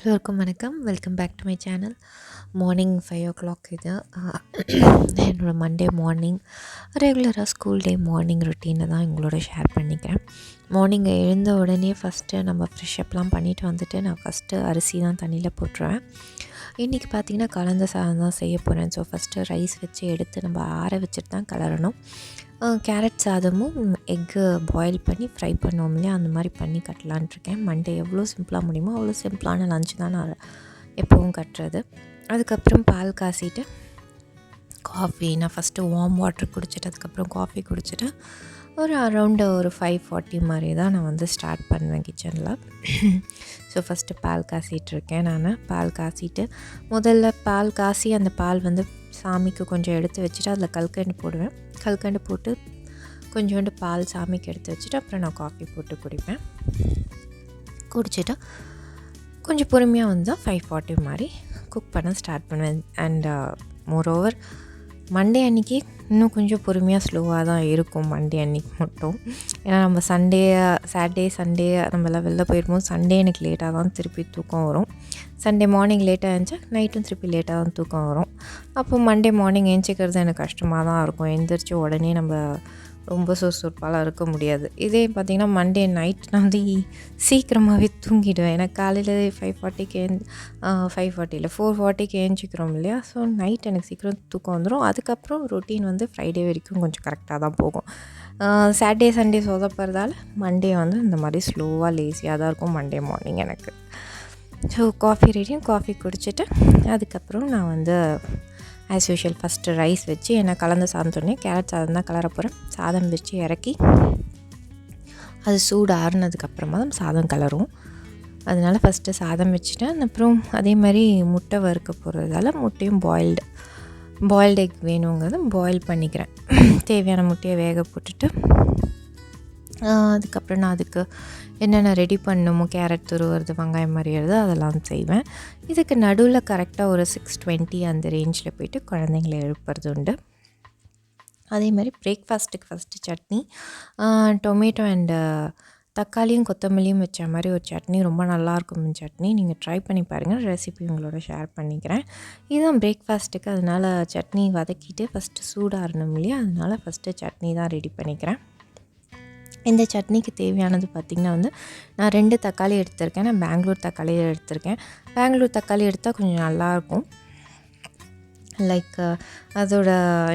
எல்லோருக்கும் வணக்கம். Welcome back to my channel. Morning 5 o'clock இது. என்னோடய மண்டே மார்னிங் ரெகுலராக ஸ்கூல் டே மார்னிங் ரொட்டீனை தான் எங்களோட ஷேர் பண்ணிக்கிறேன். மார்னிங் எழுந்த உடனே ஃபஸ்ட்டு நம்ம ஃப்ரெஷ்அப்லாம் பண்ணிவிட்டு வந்துட்டு நான் ஃபஸ்ட்டு அரிசி தான் தண்ணியில் போட்டுருவேன். இன்றைக்கி பார்த்திங்கன்னா கலந்த சாதம் தான் செய்ய போகிறேன். ஸோ ஃபஸ்ட்டு ரைஸ் வச்சு எடுத்து நம்ம ஆற வச்சுட்டு தான் கிளறணும். கேரட் சாதமும் எக்கு பாயில் பண்ணி ஃப்ரை பண்ணுவோம் இல்லையா, அந்த மாதிரி பண்ணி கட்டலான்ட்ருக்கேன். மண்டே எவ்வளோ சிம்பிளாக முடியுமோ அவ்வளோ சிம்பிளான லஞ்ச் தான் நான் எப்போவும் கட்டுறது. அதுக்கப்புறம் பால் காசிட்டு காஃபி நான் ஃபஸ்ட்டு வார்ம் வாட்டர் குடிச்சிட்டு அதுக்கப்புறம் காஃபி குடிச்சிட்டு ஒரு அரௌண்டு ஒரு 5:40 மாதிரி தான் நான் ஸ்டார்ட் பண்ணுவேன் கிச்சனில். ஸோ ஃபஸ்ட்டு பால் காசிகிட்ருக்கேன். நான் பால் காசிட்டு முதல்ல பால் காசி அந்த பால் சாமிக்கு கொஞ்சம் எடுத்து வச்சுட்டு அதில் கல்கண்டு போடுவேன். கல்கண்டு போட்டு கொஞ்சோண்டு பால் சாமிக்கு எடுத்து வச்சுட்டு அப்புறம் நான் காஃபி போட்டு குடிப்பேன். குடிச்சிட்டு கொஞ்சம் பொறுமையாக 5:40 மாதிரி குக் பண்ண ஸ்டார்ட் பண்ணுவேன். அண்ட் மோரோவர் மண்டே அன்றைக்கி இன்னும் கொஞ்சம் பொறுமையாக ஸ்லோவாக தான் இருக்கும் மண்டே அன்றைக்கி மட்டும். ஏன்னா நம்ம சாட்டர்டே சண்டே நம்மளாம் வெளில போயிடுவோம். சண்டே எனக்கு லேட்டாக தான் திருப்பி தூக்கம் வரும். சண்டே மார்னிங் லேட்டாக இருந்துச்சா நைட்டும் திருப்பி லேட்டாக தான் தூக்கம் வரும். அப்போ மண்டே மார்னிங் எழுந்திரிக்கிறது எனக்கு கஷ்டமாக தான் இருக்கும். எழுந்திரிச்சி உடனே நம்ம ரொம்ப சுறுசுறுப்பாலாம் இருக்க முடியாது. இதே பார்த்திங்கன்னா மண்டே நைட் நான் சீக்கிரமாகவே தூங்கிடுவேன். ஏன்னா காலையில் 5:40க்கு 5:40 இல்லை 4:40க்கு எழுந்திரிக்கிறோம் இல்லையா. ஸோ நைட் எனக்கு சீக்கிரம் தூக்கம் வந்துடும். அதுக்கப்புறம் ரொட்டீன் ஃப்ரைடே வரைக்கும் கொஞ்சம் கரெக்டாக தான் போகும். சாட்டர்டே சண்டே சொதப்படுறதால மண்டே இந்த மாதிரி ஸ்லோவாக லேசியாக தான் இருக்கும் மண்டே மார்னிங் எனக்கு. ஸோ காஃபி ரெடியும் காஃபி குடிச்சிட்டு அதுக்கப்புறம் நான் ஆஸ் யூஷுவல் ஃபஸ்ட்டு ரைஸ் வச்சு ஏன்னா கலந்த சாதம் கேரட் சாதம் தான் கலர போகிறேன். சாதம் வச்சு இறக்கி அது சூடு ஆறுனதுக்கப்புறமா தான் சாதம் கலரும். அதனால் ஃபஸ்ட்டு சாதம் வச்சுட்டேன். அப்புறம் அதே மாதிரி முட்டை வறுக்க போகிறதால முட்டையும் பாயில்டு எக் வேணுங்கிறத பாயில் பண்ணிக்கிறேன். தேவையான முட்டையை வேக போட்டுட்டு அதுக்கப்புறம் நான் அதுக்கு என்னென்ன ரெடி பண்ணணுமோ கேரட் துருவுறது வெங்காயம் மறியறது அதெல்லாம் செய்வேன். இதுக்கு நடுவில் கரெக்டாக ஒரு 6:20 அந்த ரேஞ்சில் போய்ட்டு குழந்தைங்கள எழுப்புறது உண்டு. அதே மாதிரி பிரேக்ஃபாஸ்ட்டுக்கு ஃபஸ்ட்டு சட்னி டொமேட்டோ அண்டு தக்காளியும் கொத்தமல்லியும் வச்ச மாதிரி ஒரு சட்னி ரொம்ப நல்லாயிருக்கும். இந்த சட்னி நீங்கள் ட்ரை பண்ணி பாருங்கள். ரெசிபி உங்களோட ஷேர் பண்ணிக்கிறேன். இதுதான் பிரேக்ஃபாஸ்ட்டுக்கு. அதனால் சட்னி வதக்கிட்டு ஃபஸ்ட்டு சூடாகணும் இல்லையா, அதனால் ஃபஸ்ட்டு சட்னி தான் ரெடி பண்ணிக்கிறேன். இந்த சட்னிக்கு தேவையானது பார்த்திங்கன்னா நான் 2 தக்காளி எடுத்திருக்கேன். நான் பெங்களூர் தக்காளி எடுத்திருக்கேன். பெங்களூர் தக்காளி எடுத்தால் கொஞ்சம் நல்லாயிருக்கும். லைக் அதோட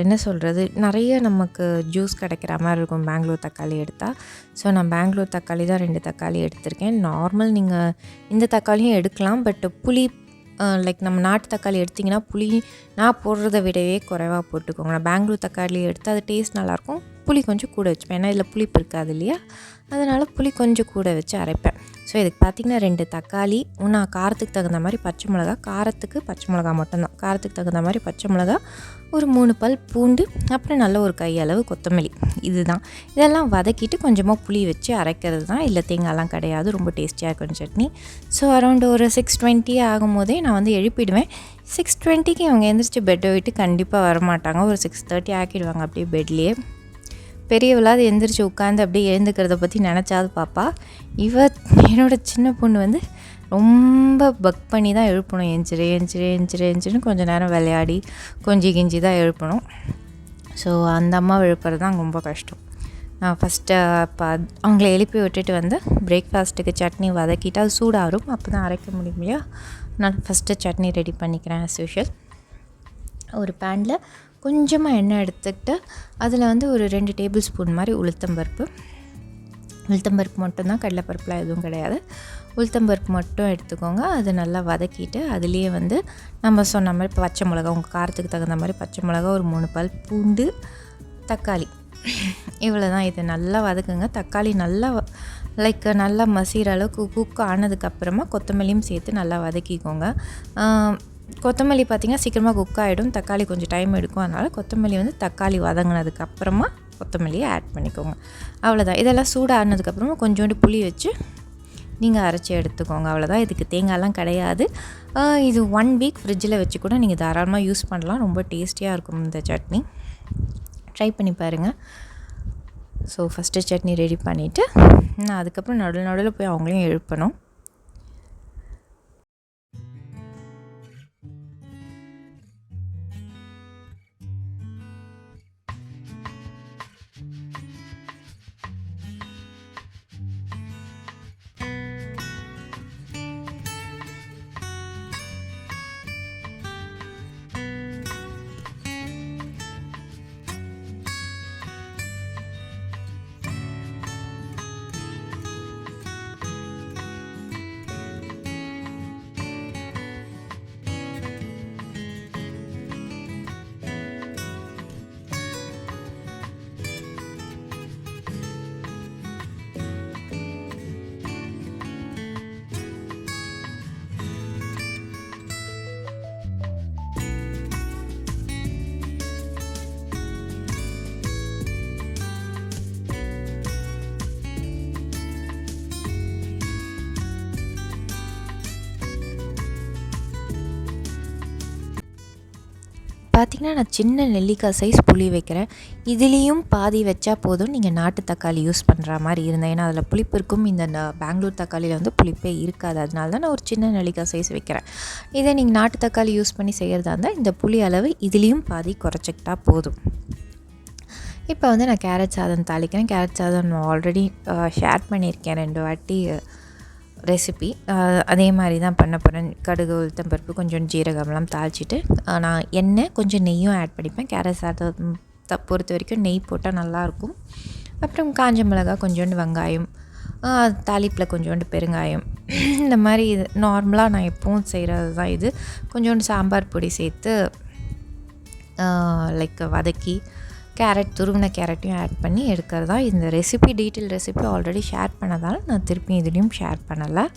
என்ன சொல்கிறது, நிறைய நமக்கு ஜூஸ் கிடைக்கிற மாதிரி இருக்கும் பெங்களூர் தக்காளி எடுத்தால். ஸோ நான் பெங்களூர் தக்காளி தான் 2 தக்காளி எடுத்திருக்கேன். நார்மல் நீங்கள் இந்த தக்காளியும் எடுக்கலாம். பட் புளி லைக் நம்ம நாட்டு தக்காளி எடுத்திங்கன்னா புளி நான் போடுறத விடவே குறைவாக போட்டுக்கோங்க. நான் பெங்களூர் தக்காளி எடுத்து அது டேஸ்ட் நல்லாயிருக்கும். புளி கொஞ்சம் கூட வச்சுப்பேன். ஏன்னா இதில் புளிப்பு இருக்காது இல்லையா, அதனால் புளி கொஞ்சம் கூட வச்சு அரைப்பேன். ஸோ இதுக்கு பார்த்திங்கன்னா 2 தக்காளி, நான் காரத்துக்கு தகுந்த மாதிரி பச்சை மிளகா, காரத்துக்கு பச்சை மிளகா மட்டும்தான், காரத்துக்கு தகுந்த மாதிரி பச்சை மிளகா, ஒரு 3 பல் பூண்டு, அப்புறம் நல்ல ஒரு கையளவு கொத்தமல்லி. இதுதான். இதெல்லாம் வதக்கிட்டு கொஞ்சமாக புளி வச்சு அரைக்கிறது தான். இல்லை தேங்காய்லாம் கிடையாது. ரொம்ப டேஸ்டியாக இருக்கும் சட்னி. ஸோ அரௌண்டு ஒரு 6:20 ஆகும் போதே நான் எழுப்பிடுவேன். 6:20க்கு இவங்க எழுந்திரிச்சு பெட்டை விட்டு கண்டிப்பாக வரமாட்டாங்க. ஒரு 6:30 ஆக்கிடுவாங்க அப்படியே பெட்லேயே. பெரியவளாவது எந்திரிச்சு உட்காந்து அப்படியே எழுந்துக்கிறத பற்றி நினச்சாது பாப்பா. என்னோடய சின்ன பொண்ணு ரொம்ப பக் பண்ணி தான் எழுப்பணும். எஞ்சிருன்னு கொஞ்சம் நேரம் விளையாடி கொஞ்சம் கிஞ்சி தான் எழுப்பணும். ஸோ அந்த அம்மா எழுப்புறது தான் ரொம்ப கஷ்டம். நான் ஃபஸ்ட்டு அவங்கள எழுப்பி விட்டுட்டு பிரேக்ஃபாஸ்ட்டுக்கு சட்னி வதக்கிட்டு அது சூடாகும். அப்போ தான் அரைக்க முடியும் இல்லையா. நான் ஃபஸ்ட்டு சட்னி ரெடி பண்ணிக்கிறேன். ஆஸ் யூஷுவல் ஒரு பேனில் கொஞ்சமாக எண்ணெய் எடுத்துக்கிட்டு அதில் ஒரு 2 டேபிள் ஸ்பூன் மாதிரி உளுத்தம்பருப்பு மட்டும்தான், கடலைப்பருப்புலாம் எதுவும் கிடையாது. உளுத்தம்பருப்பு மட்டும் எடுத்துக்கோங்க. அது நல்லா வதக்கிட்டு அதுலேயே நம்ம சொன்ன மாதிரி பச்சை மிளகா, உங்கள் காரத்துக்கு தகுந்த மாதிரி பச்சை மிளகா, ஒரு 3 பல் பூண்டு, தக்காளி, இவ்வளோ தான். இது நல்லா வதக்குங்க. தக்காளி நல்லா நல்லா மசிகிற அளவுக்கு குக் ஆனதுக்கப்புறமா கொத்தமல்லியும் சேர்த்து நல்லா வதக்கிக்கோங்க. கொத்தமல்லி பார்த்திங்கன்னா சீக்கிரமாக குக் ஆகிடும். தக்காளி கொஞ்சம் டைம் எடுக்கும். அதனால் கொத்தமல்லி தக்காளி வதங்கினதுக்கப்புறமா கொத்தமல்லியை ஆட் பண்ணிக்கோங்க. அவ்வளோதான். இதெல்லாம் சூடானதுக்கப்புறமா கொஞ்சோண்டு புளி வச்சு நீங்கள் அரைச்சி எடுத்துக்கோங்க. அவ்வளோதான். இதுக்கு தேங்காய்லாம் கிடையாது. இது 1 வீக் ஃப்ரிட்ஜில் வச்சு கூட நீங்கள் தாராளமாக யூஸ் பண்ணலாம். ரொம்ப டேஸ்டியாக இருக்கும் இந்த சட்னி. ட்ரை பண்ணி பாருங்கள். ஸோ ஃபஸ்ட்டு சட்னி ரெடி பண்ணிவிட்டு நான் அதுக்கப்புறம் நடுவில் போய் அவங்களையும் எழுப்பணும். பார்த்திங்கன்னா நான் சின்ன நெல்லிக்காய் சைஸ் புளி வைக்கிறேன். இதுலேயும் பாதி வச்சா போதும் நீங்கள் நாட்டு தக்காளி யூஸ் பண்ணுற மாதிரி இருந்தேன். ஏன்னா அதில் புளிப்பு இருக்கும். இந்த பெங்களூர் தக்காளியில் வந்து புளிப்பே இருக்காது. அதனால தான் நான் ஒரு சின்ன நெல்லிக்காய் சைஸ் வைக்கிறேன். இதே நீங்கள் நாட்டு தக்காளி யூஸ் பண்ணி செய்கிறதா இருந்தால் இந்த புளி அளவு இதுலேயும் பாதி குறைச்சிக்கிட்டா போதும். இப்போ வந்து நான் கேரட் சாதம் தாளிக்கிறேன். கேரட் சாதம் நான் ஆல்ரெடி ஷேர் பண்ணியிருக்கேன் 2 வாட்டி ரெசிபி. அதே மாதிரி தான் பண்ண போகிறேன். கடுகு, உளுத்தம் பருப்பு, கொஞ்சம் ஜீரகம்லாம் தாளிச்சிட்டு நான் எண்ணெய் கொஞ்சம் நெய்யும் ஆட் பண்ணிப்பேன். கேரட் சாதம் பொறுத்த வரைக்கும் நெய் போட்டால் நல்லாயிருக்கும். அப்புறம் காஞ்ச மிளகாய், கொஞ்சோண்டு வெங்காயம், தாளிப்பில் கொஞ்சோண்டு பெருங்காயம், இந்த மாதிரி இது நார்மலாக நான் எப்பவும் செய்கிறது தான் இது. கொஞ்சோண்டு சாம்பார் பொடி சேர்த்து லைக் வதக்கி துருவின கேரட்டையும் ஆட் பண்ணி எடுக்கிறது தான் இந்த recipe. Detail recipe already share பண்ணதால் நான் திருப்பி இதுலேயும் ஷேர் பண்ணலை.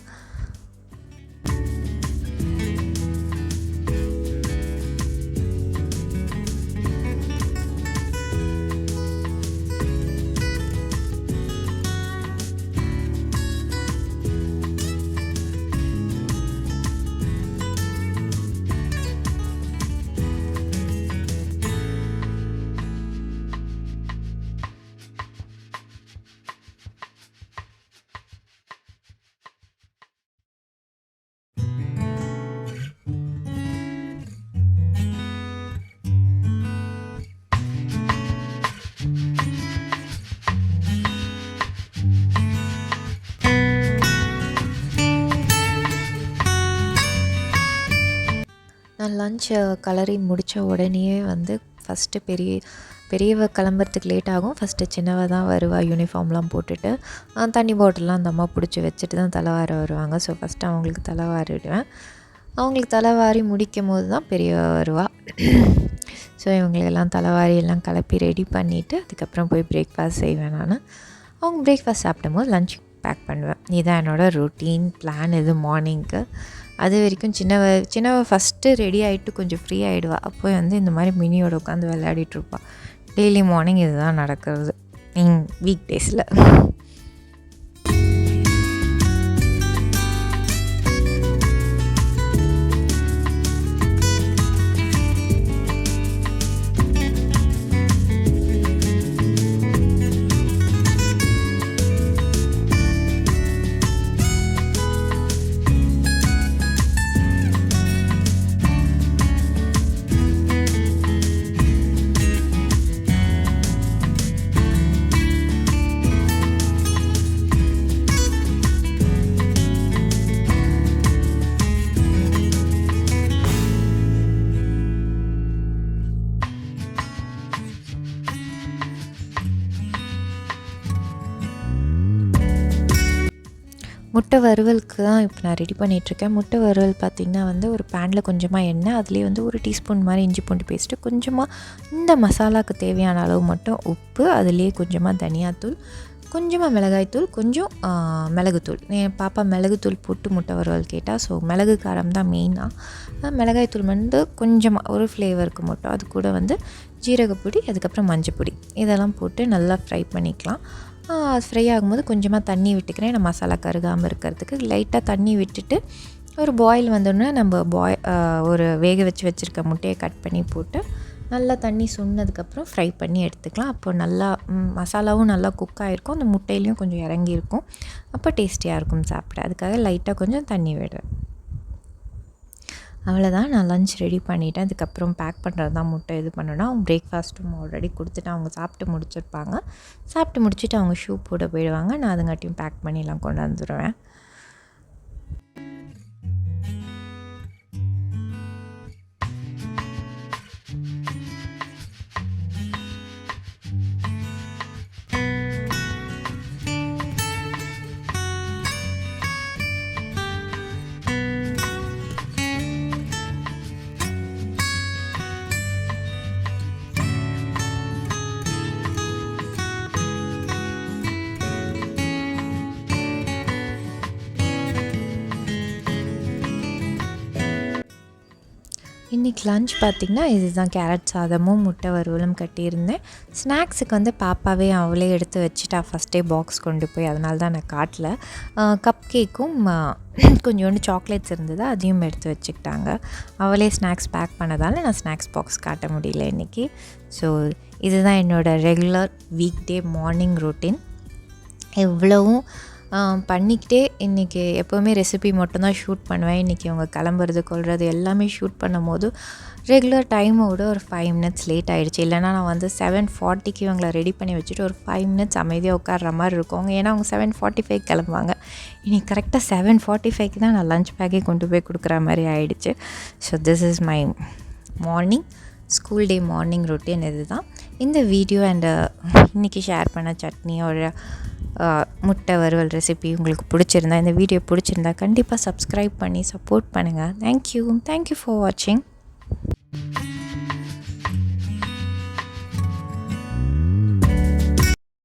நான் லன்ச் கலரி முடித்த உடனேயே வந்து ஃபஸ்ட்டு பெரியவ கிளம்புறதுக்கு லேட் ஆகும். ஃபஸ்ட்டு சின்னவ தான் வருவா யூனிஃபார்ம்லாம் போட்டுட்டு. தண்ணி பாட்டில்லாம் அந்த அம்மா பிடிச்சி வச்சுட்டு தான் தலைவார வருவாங்க. ஸோ ஃபஸ்ட்டு அவங்களுக்கு தலைவாரிடுவேன். அவங்களுக்கு தலைவாரி முடிக்கும் போது தான் பெரியவ வருவா. ஸோ இவங்களெல்லாம் தலைவாரி எல்லாம் கிளப்பி ரெடி பண்ணிவிட்டு அதுக்கப்புறம் போய் பிரேக்ஃபாஸ்ட் செய்வேன் நான். அவங்க பிரேக்ஃபாஸ்ட் சாப்பிடும்போது லன்ச் பேக் பண்ணுவேன். இதுதான் என்னோடய ரொட்டீன் பிளான் இது மார்னிங்க்கு. அது வரைக்கும் சின்னவ ஃபஸ்ட்டு ரெடி ஆகிட்டு கொஞ்சம் ஃப்ரீ ஆகிடுவா. அப்போ வந்து இந்த மாதிரி மினியோட உட்காந்து விளையாடிட்டுருப்பா. டெய்லி மார்னிங் இதுதான் நடக்கிறது வீக் டேஸில். முட்டை வறுவலுக்கு தான் இப்போ நான் ரெடி பண்ணிகிட்ருக்கேன். முட்டை வறுவல் பார்த்திங்கன்னா வந்து ஒரு பேனில் கொஞ்சமாக எண்ணெய், அதுலேயே வந்து 1 டீஸ்பூன் மாதிரி இஞ்சி பூண்டு பேஸ்ட்டு, கொஞ்சமாக இந்த மசாலாவுக்கு தேவையான அளவு மட்டும் உப்பு, அதுலேயே கொஞ்சமாக தனியாத்தூள், கொஞ்சமாக மிளகாய்த்தூள், கொஞ்சம் மிளகுத்தூள். என் பாப்பா மிளகுத்தூள் போட்டு முட்டை வறுவல் கேட்டால். ஸோ மிளகு காரம் தான் மெயினாக. மிளகாய்த்தூள் வந்து கொஞ்சமாக ஒரு ஃப்ளேவருக்கு மட்டும். அது கூட வந்து ஜீரகப்பொடி, அதுக்கப்புறம் மஞ்சப்பொடி, இதெல்லாம் போட்டு நல்லா ஃப்ரை பண்ணிக்கலாம். அது ஃப்ரை ஆகும்போது கொஞ்சமாக தண்ணி விட்டுக்கிறேன். நான் மசாலா கருகாமல் இருக்கிறதுக்கு லைட்டாக தண்ணி விட்டுட்டு ஒரு பாயில் வந்தோடனே நம்ம ஒரு வேக வச்சுருக்க முட்டையை கட் பண்ணி போட்டு நல்லா தண்ணி சுண்ணதுக்கப்புறம் ஃப்ரை பண்ணி எடுத்துக்கலாம். அப்போ நல்லா மசாலாவும் நல்லா குக் ஆகிருக்கும், அந்த முட்டையிலையும் கொஞ்சம் இறங்கியிருக்கும். அப்போ டேஸ்டியாக இருக்கும் சாப்பிட. அதுக்காக லைட்டாக கொஞ்சம் தண்ணி விடுறேன். அவ்வளோதான், நான் லன்ச் ரெடி பண்ணிவிட்டேன். அதுக்கப்புறம் பேக் பண்ணுறது தான். முட்டை இது பண்ணோன்னா அவங்க பிரேக்ஃபாஸ்ட்டும் ஆல்ரெடி கொடுத்துட்டு அவங்க சாப்பிட்டு முடிச்சிருப்பாங்க. சாப்பிட்டு முடிச்சுட்டு அவங்க ஷூ போட போயிடுவாங்க. நான் அதுங்காட்டியும் பேக் பண்ணிலாம் கொண்டு வந்துடுவேன். இன்றைக்கி லன்ச் பார்த்திங்கன்னா இதுதான், கேரட் சாதமும் முட்டை வறுவலும் கட்டியிருந்தேன். ஸ்நாக்ஸுக்கு வந்து பாப்பாவே அவளே எடுத்து வச்சுட்டா ஃபஸ்ட்டே பாக்ஸ் கொண்டு போய், அதனால தான் நான் காட்டல. கப் கேக்கும் கொஞ்சோண்டு சாக்லேட்ஸ் இருந்தது, அதையும் எடுத்து வச்சுக்கிட்டாங்க. அவளே ஸ்நாக்ஸ் பேக் பண்ணதால் நான் ஸ்நாக்ஸ் பாக்ஸ் காட்ட முடியல இன்றைக்கி. ஸோ இதுதான் என்னோடய regular week day morning routine. எவ்வளவும் பண்ணிக்கிட்டே இன்றைக்கி எப்போவுமே ரெசிபி மட்டும்தான் ஷூட் பண்ணுவேன். இன்றைக்கி அவங்க கிளம்புறது கொள்வது எல்லாமே ஷூட் பண்ணும் போது ரெகுலர் டைமை விட ஒரு 5 மினிட்ஸ் லேட் ஆகிடுச்சு. இல்லைனா நான் வந்து 7:40க்கு இவங்களை ரெடி பண்ணி வச்சுட்டு ஒரு 5 மினிட்ஸ் அமைதியாக உட்கார்ற மாதிரி இருக்கும். ஏன்னா அவங்க 7:45 கிளம்புவாங்க. இன்றைக்கி கரெக்டாக 7:45க்கு தான் நான் லஞ்ச் பேக்கே கொண்டு போய் கொடுக்குற மாதிரி ஆகிடுச்சு. So this is my morning school day morning routine. இது தான் இந்த வீடியோ அண்டு இன்றைக்கி ஷேர் பண்ண சட்னியோட முட்டை வறுவல் ரெசிபி உங்களுக்கு பிடிச்சிருந்தா, இந்த வீடியோ பிடிச்சிருந்தா கண்டிப்பாக சப்ஸ்கிரைப் பண்ணி சப்போர்ட் பண்ணுங்கள். தேங்க்யூ ஃபார் வாட்சிங்.